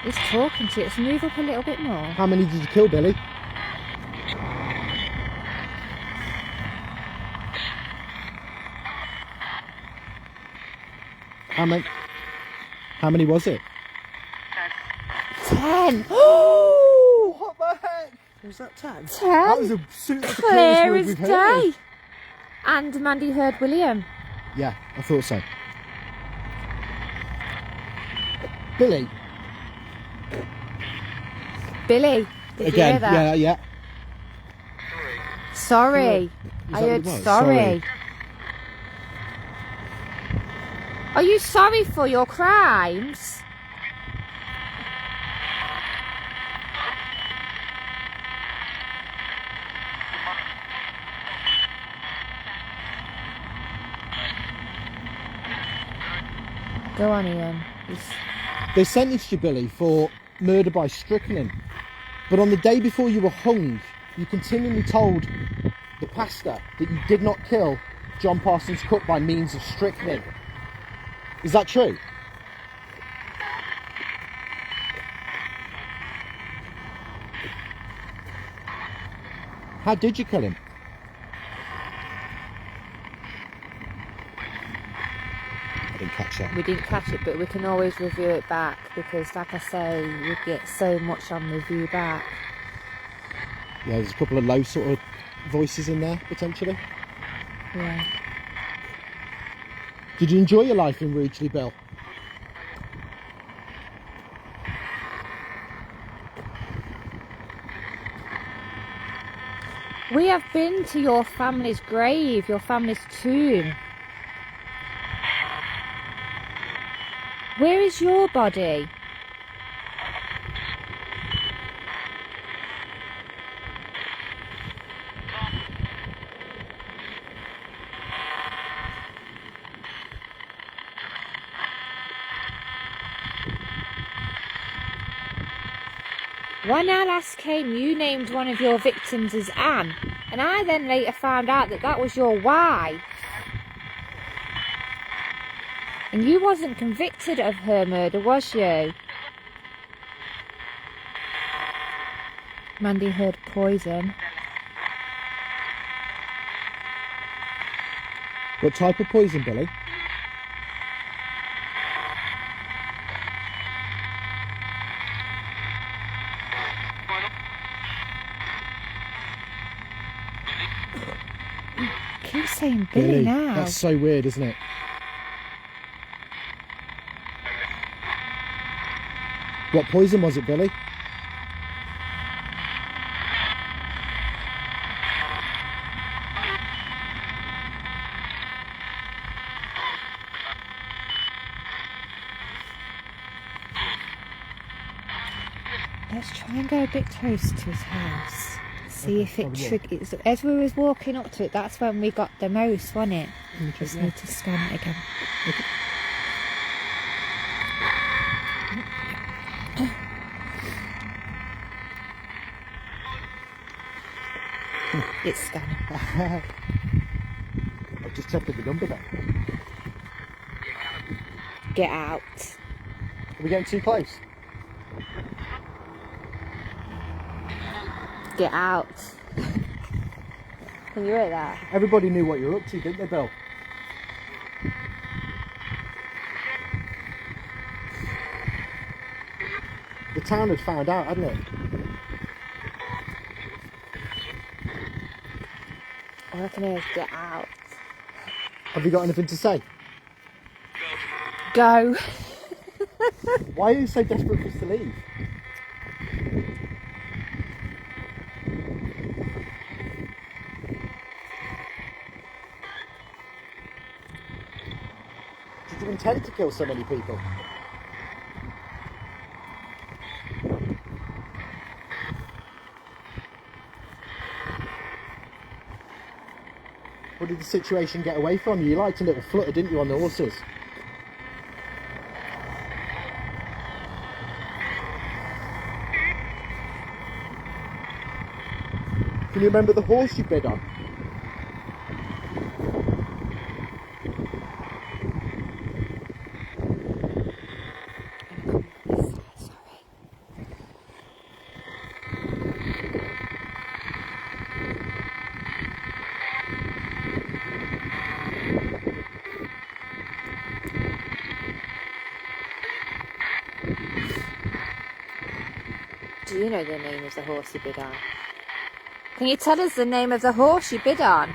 He's talking to you. Let's move up a little bit more. How many did you kill, Billy? How many was it? 10. Oh, what the heck? Was that 10? 10. That was a super Clear as we've day. heard. And Mandy heard William. Yeah, I thought so. Billy. Billy, did you hear Again, that? yeah. Sorry. Is I that what heard it was? sorry. Are you sorry for your crimes? Go on, Ian. They sentenced you, Billy, for murder by strychnine. But on the day before you were hung, you continually told the pastor that you did not kill John Parsons Cook by means of strychnine. Is that true? How did you kill him? I didn't catch that. We didn't catch it, but we can always review it back because, like I say, you get so much on review back. Yeah, there's a couple of low sort of voices in there, potentially. Yeah. Did you enjoy your life in Rugeley, Bill? We have been to your family's grave, your family's tomb. Where is your body? When I last came, you named one of your victims as Anne, and I then later found out that that was your wife. And you wasn't convicted of her murder, was you? Mandy heard poison. What type of poison, Billy? Keep saying Billy now. That's so weird, isn't it? What poison was it, Billy? Let's try and go a bit close to his house. See if it triggers. As we was walking up to it, that's when we got the most, wasn't it? Just need to scan it again. Okay. It's scanning. I've just checked the number there. Get out. Are we getting too close? Get out. Can you hear that? Everybody knew what you were up to, didn't they, Bill? The town had found out, hadn't it? All I can hear is get out. Have you got anything to say? Go. Why are you so desperate for us to leave? Did you intend to kill so many people? What did the situation get away from you? You liked a little flutter, didn't you, on the horses? Can you remember the horse you bid on? Do you know the name of the horse you bid on? Can you tell us the name of the horse you bid on?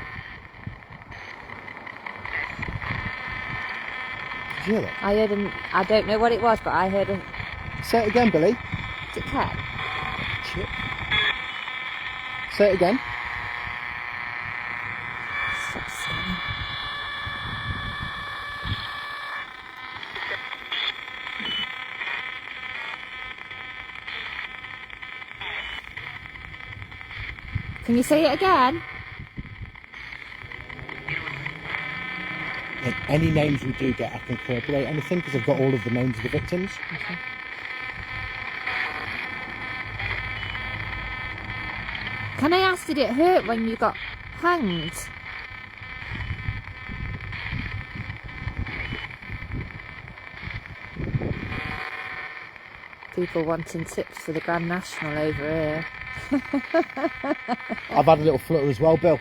Did you hear that? I heard him. I don't know what it was, but I heard a. Say it again, Billy. Is it Ken? Chip. Say it again. So scary. Can you say it again? Any names we do get, I can corroborate anything because I've got all of the names of the victims. Okay. Can I ask, did it hurt when you got hanged? People wanting tips for the Grand National over here. I've had a little flutter as well, Bill.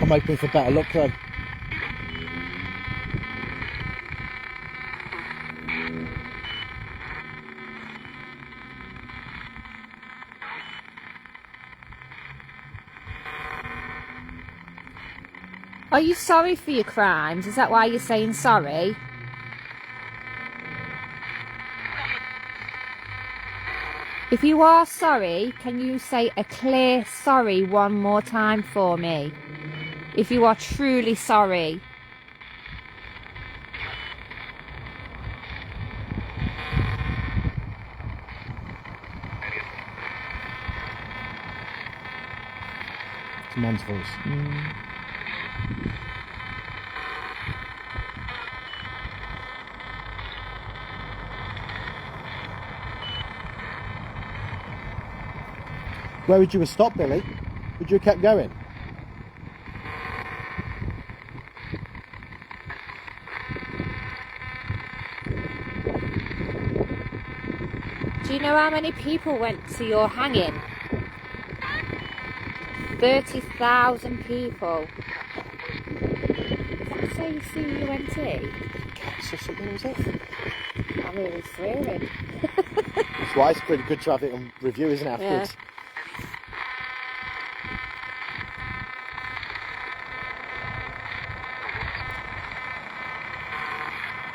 I'm hoping for better luck though. Are you sorry for your crimes? Is that why you're saying sorry? If you are sorry, can you say a clear sorry one more time for me? If you are truly sorry. It's a man's voice. Where would you have stopped, Billy? Would you have kept going? Do you know how many people went to your hanging? 30,000 people. Did that say C-U-N-T? Cats or something, was it? I'm really swearing. That's why it's pretty good to have it on review, isn't it, afterwards?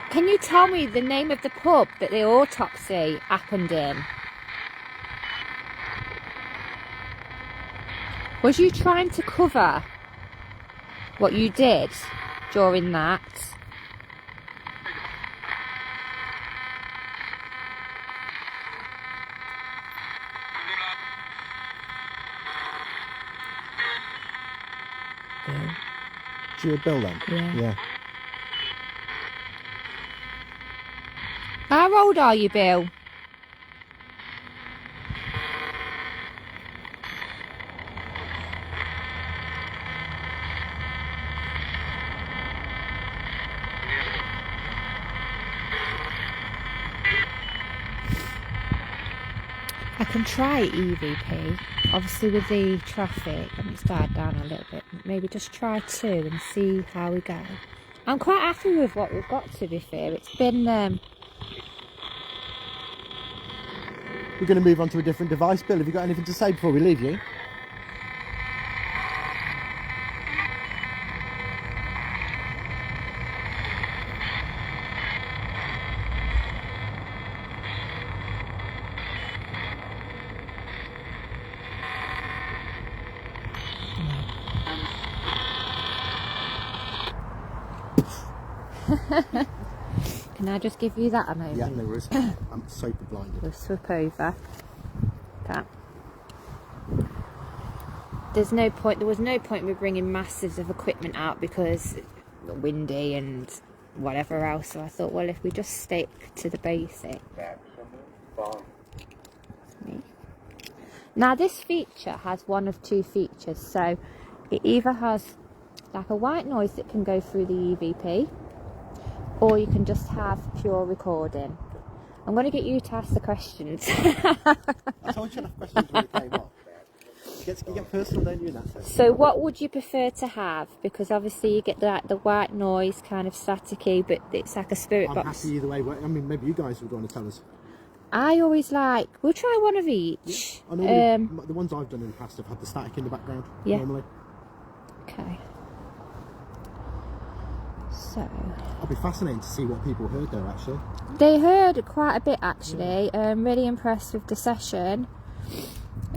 Can you tell me the name of the pub that the autopsy happened in? Was you trying to cover what you did during that? Do you a Bill then? Yeah. How old are you, Bill? I can try EVP. Obviously with the traffic, and it's died down a little bit. Maybe just try 2 and see how we go. I'm quite happy with what we've got, to be fair. It's been... We're going to move on to a different device. Bill, have you got anything to say before we leave you? Can I just give you that a moment? Yeah, no worries. I'm super blinded. We'll swap over that. There was no point with bringing masses of equipment out because it's windy and whatever else. So I thought, well, if we just stick to the basic. Now this feature has one of 2 features. So it either has like a white noise that can go through the EVP, or you can just have pure recording. I'm going to get you to ask the questions. I told you to have questions when it came off. You get personal, don't you, in that sense? So what would you prefer to have? Because obviously you get the white noise, kind of staticky, but it's like a spirit I'm box. happy either way. I mean, maybe you guys would want to tell us. I always like, we'll try one of each. I normally, the ones I've done in the past have had the static in the background, yeah. normally. Okay. So. It'll be fascinating to see what people heard there, actually. They heard quite a bit, actually. Really impressed with the session.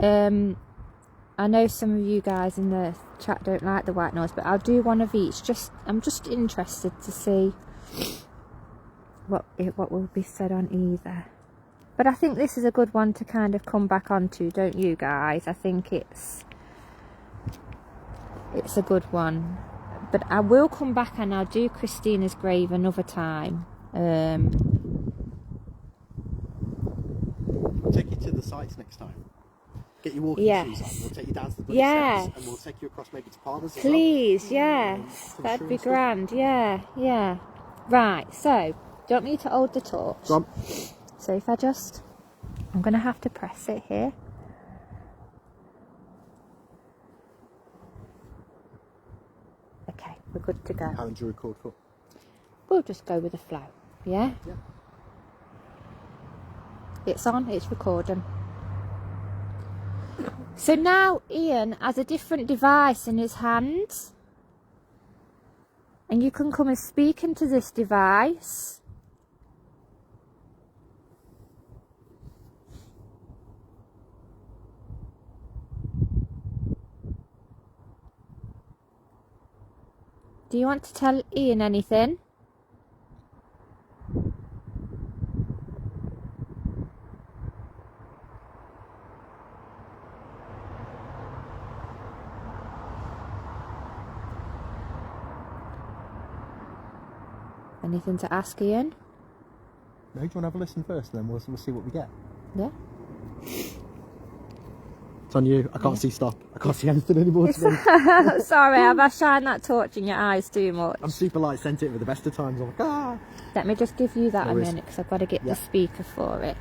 I know some of you guys in the chat don't like the white noise, but I'll do one of each. I'm just interested to see what will be said on either. But I think this is a good one to kind of come back onto, don't you guys? I think it's a good one. But I will come back and I'll do Christina's grave another time. I'll take you to the sites next time. Get your walking shoes on. We'll take you down to the bloody steps, and we'll take you across maybe to Palmer's as well. Please, yes. That'd be grand. Yeah, yeah. Right, so, do you want me to hold the torch? Go on. So if I just... I'm going to have to press it here. Okay, we're good to go. How long do you record for? We'll just go with the flow, yeah? Yeah. It's on, it's recording. So now Ian has a different device in his hand. And you can come and speak into this device. Do you want to tell Ian anything? Anything to ask Ian? No, do you want to have a listen first, and then we'll see what we get? Yeah. It's on you. I can't see stop. I can't see anything anymore. Sorry, have I shined that torch in your eyes too much? I'm super light sensitive at the best of times. I'm like, ah. Let me just give you that a minute because I've got to get the speaker for it.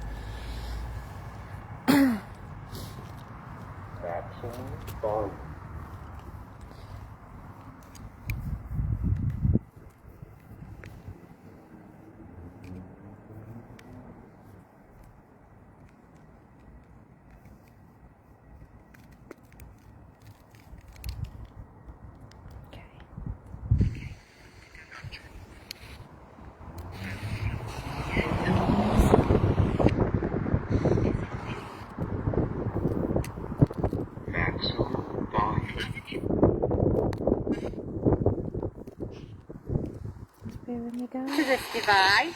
To this device.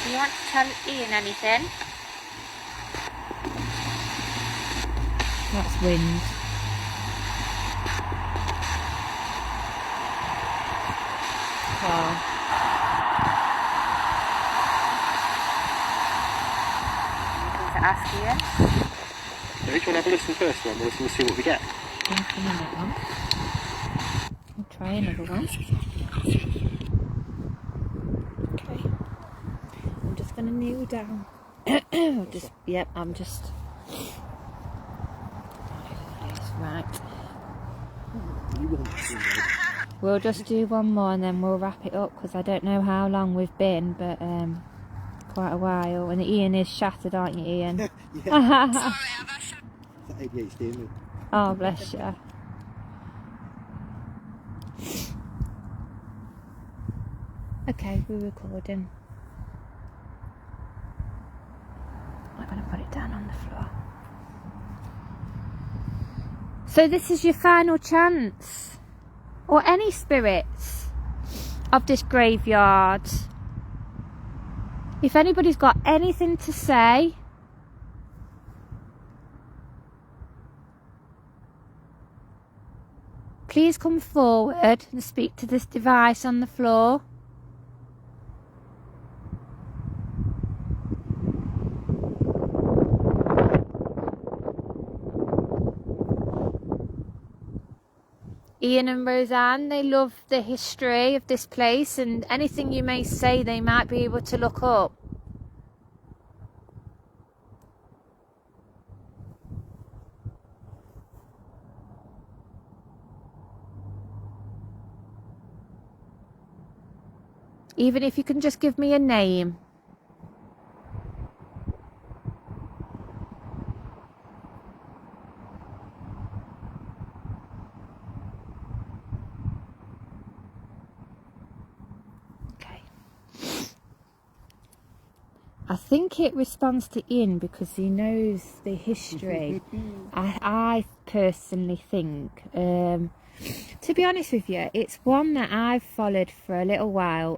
Do you want to tell Ian anything? That's wind. Oh. Ask Ian. So do you want to have a listen first, then we'll see what we get? I'll try another one. Okay. I'm just going to kneel down. I'm just... Right. We'll just do one more and then we'll wrap it up because I don't know how long we've been, but quite a while. And Ian is shattered, aren't you, Ian? Yeah. Sorry, it's ADHD, isn't it? Oh, bless you. Okay, we're recording. I'm going to put it down on the floor. So this is your final chance, or any spirits of this graveyard. If anybody's got anything to say, please come forward and speak to this device on the floor. Ian and Rosanne, they love the history of this place, and anything you may say they might be able to look up. Even if you can just give me a name. Okay. I think it responds to Ian because he knows the history. I personally think, to be honest with you, it's one that I've followed for a little while,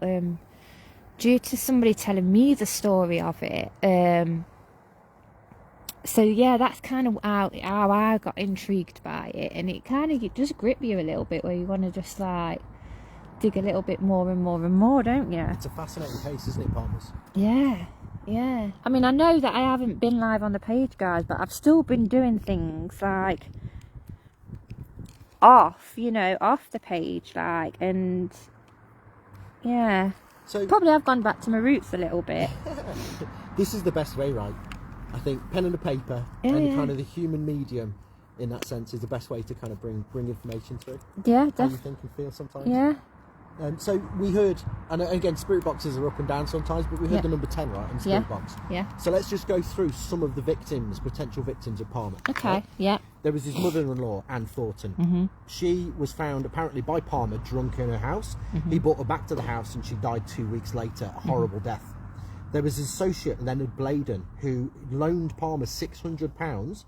due to somebody telling me the story of it. So yeah, that's kind of how I got intrigued by it, and it kind of does grip you a little bit, where you want to just like dig a little bit more and more and more, don't you? It's a fascinating case, isn't it, Palmers? Yeah. Yeah, I mean, I know that I haven't been live on the page, guys, but I've still been doing things like off the page, like, and yeah. So Probably I've gone back to my roots a little bit. this is the best way, right? I think pen and a paper and kind of the human medium in that sense is the best way to kind of bring information through. Yeah, how you think and feel sometimes. Yeah. So we heard, and again, spirit boxes are up and down sometimes, but we heard the number 10, right, in spirit box. Yeah. So let's just go through some of the victims, potential victims of Palmer. Okay. Right? Yeah. There was his mother-in-law, Anne Thornton. Mm-hmm. She was found apparently by Palmer drunk in her house. Mm-hmm. He brought her back to the house and she died 2 weeks later, a horrible death. There was his associate, Leonard Bladen, who loaned Palmer £600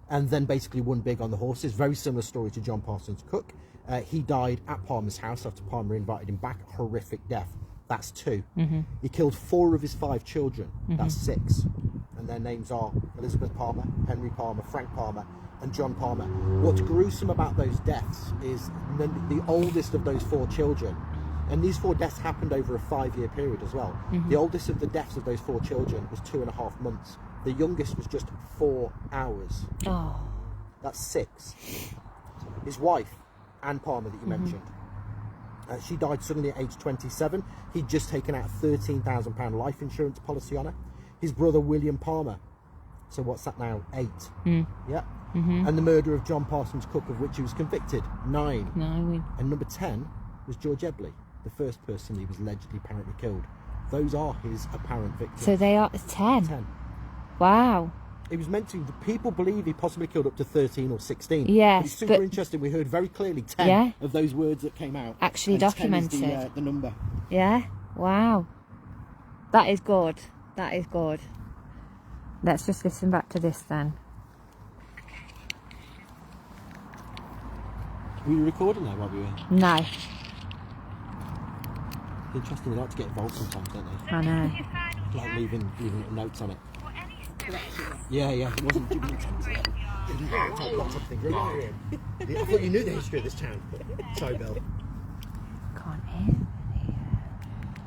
and then basically won big on the horses. Very similar story to John Parsons Cook. He died at Palmer's house after Palmer invited him back. Horrific death. That's 2. Mm-hmm. He killed 4 of his 5 children. That's 6. And their names are Elizabeth Palmer, Henry Palmer, Frank Palmer, and John Palmer. What's gruesome about those deaths is the oldest of those 4 children, and these 4 deaths happened over a 5-year period as well. The oldest of the deaths of those 4 children was 2.5 months. The youngest was just 4 hours. Oh. That's 6. His wife, Anne Palmer, that you mentioned, she died suddenly at age 27. He'd just taken out a £13,000 life insurance policy on her. His brother, William Palmer. So what's that now? 8. Yeah. And the murder of John Parsons Cook, of which he was convicted. 9. 9. And number 10 was George Ebley, the first person he was allegedly apparently killed. Those are his apparent victims. So they are 10. 10. Wow. He was meant to, people believe he possibly killed up to 13 or 16. Yes, but it's super interesting. We heard very clearly 10 of those words that came out. Actually and documented. 10 is the number. Yeah. Wow. That is good. That is good. Let's just listen back to this then. Were you recording that while we were? No. Interesting, they like to get involved sometimes, don't they? I know. Like leaving little notes on it. Yeah, it wasn't tense. Lots of things. I thought you knew the history of this town. Sorry, Bill. Can't hear.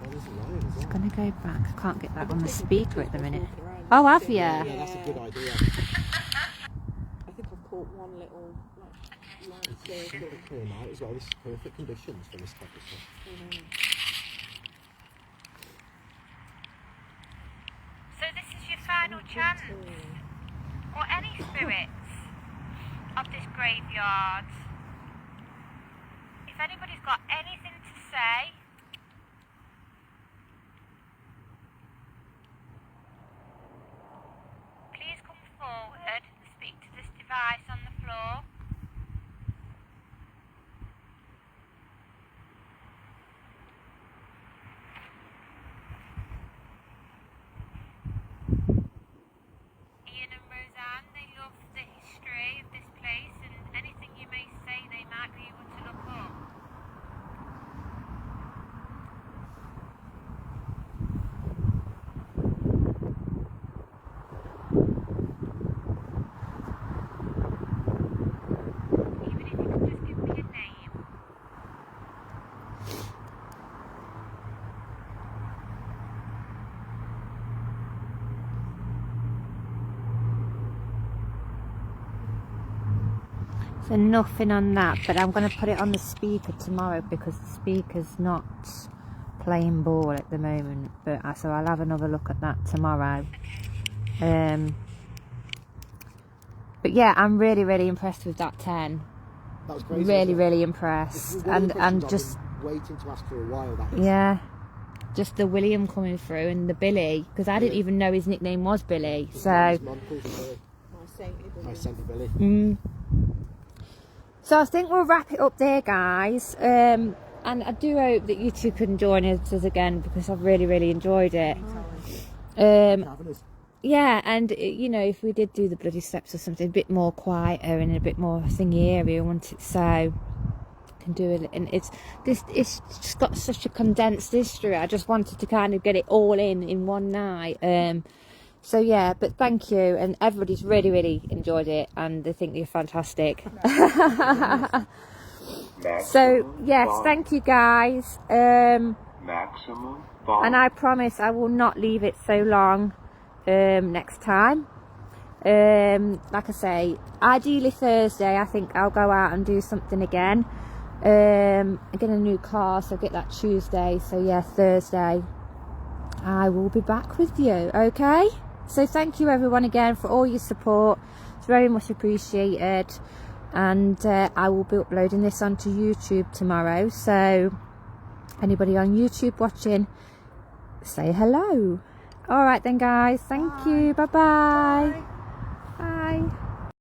Oh, there's a lion as well. Just gonna go back. I can't get that on the speaker at the minute. Oh, have you? Yeah, that's a good idea. I think I've caught one little light It's got a clear night as well. This is perfect conditions for this type of stuff. So this is your final chance, or any spirits of this graveyard. If anybody's got anything to say, please come forward and speak to this device on the floor. Ian and Rosanne, they love the history of this place, and anything you may say they might be able to look up. Even if you could just give me a name. So nothing on that, but I'm going to put it on the speaker tomorrow because the speaker's not playing ball at the moment. But so I'll have another look at that tomorrow. But yeah, I'm really impressed with that 10. That was crazy. Really impressed, and just waiting to ask for a while. That is. yeah. just the William coming through and the Billy, because I didn't even know his nickname was Billy. His So mum calls him Billy. My My Saintly Billy. So I think we'll wrap it up there, guys. And I do hope that you two can join us again, because I've really, really enjoyed it. Having us. Yeah, and you know, if we did do the Bloody Steps or something a bit more quieter and a bit more thingy area, I want it so can do it. And it's just got such a condensed history. I just wanted to kind of get it all in one night. So yeah, but thank you, and everybody's really, really enjoyed it, and they think you're fantastic. So yes, thank you guys. Maximum volume. And I promise I will not leave it so long next time. Like I say, ideally Thursday I think I'll go out and do something again. I get a new car, so I'll get that Tuesday. So yeah, Thursday I will be back with you. Okay, so thank you everyone again for all your support. It's very much appreciated, and I will be uploading this onto YouTube tomorrow, so anybody on YouTube watching, say hello. All right then guys, thank you. Bye-bye. Bye.